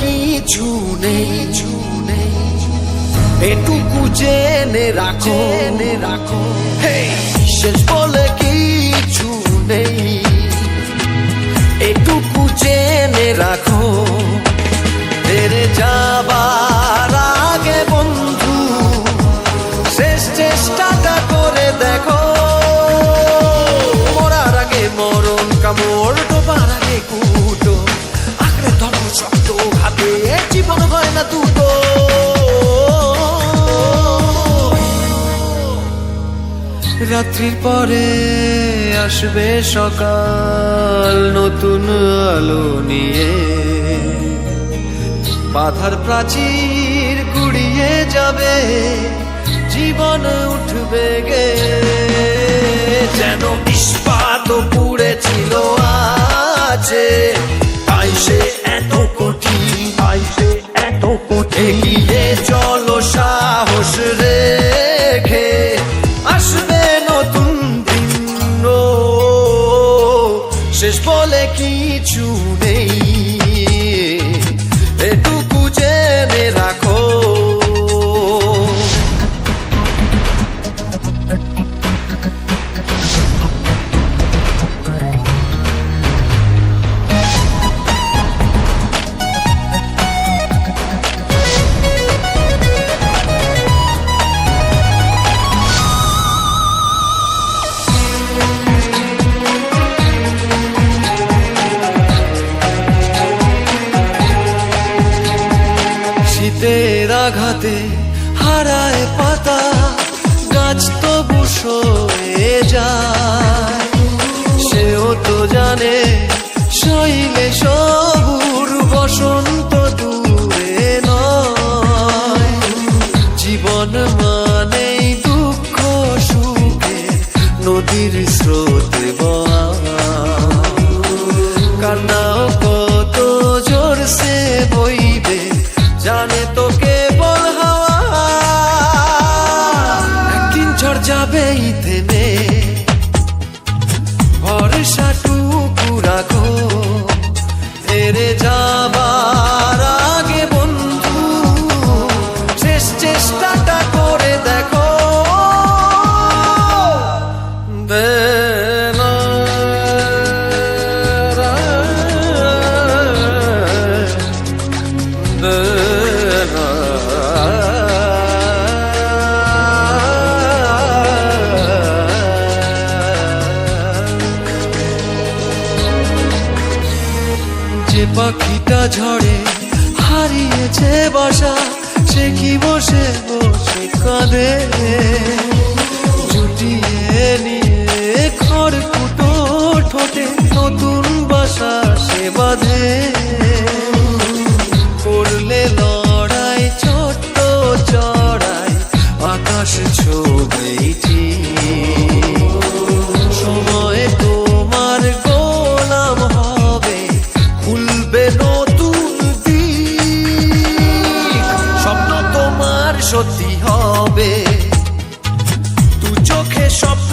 কিছু নেই, এটুকু জেনে রাখো, শেষ বলে কিছু নেই, এটুকু জেনে রাখো। হেরে যাবার আগে বন্ধু শেষ চেষ্টাটা করে দেখো। মরার আগে মরণ কামড়, ডোবার আগে কুটো, আঁকড়ে ধরো শক্ত হাতে, জীবন হয় না দুটো। রাত্রির পরে আসবে সকাল নতুন আলো নিয়ে, বাধার প্রাচীর গুড়িয়ে যাবে, জীবন উঠবে গে। যেন ইস্পাত পুড়েছিল আছে, তাই সে এত কঠিন, এগিয়ে চলো সাহস রেখে, আসবে নতুন দিন। শেষ বলে কিছু নেই, এটুকু জেনে রাখো। শীতের আঘাতে হারায় পাতা, গাছ তবু সয়ে যায়, সেও তো জানে শৈলে সবুর বসন্ত দূরে নয়। জীবন মানেই দুঃখ সুখে নদীর স্রোতে বওয়া, কান্নাও কত জোরসে বইবে জানে তো কেবল হাওয়া। একদিন ঝড় যাবেই থেমে, ভরসাটুকু রাখো। হেরে যাবার আগে বন্ধু শেষ চেষ্টাটা করে দেখো। যে পাখিটা ঝড়ে হারিয়েছে বাসা, সে কি বসে বসে কাঁদে, জুটিয়ে নিয়ে খড়কুটো ঠোঁটে নতুন বাসা সে বাঁধে। করলে লড়াই ছোট্ট চড়াই, আকাশ ছোঁবেই ঠিক, সময় তোমার গোলাম হবে, খুলবে নতুন দিক, স্বপ্ন তোমার সত্যি হবে। দু চোখে স্বপ্ন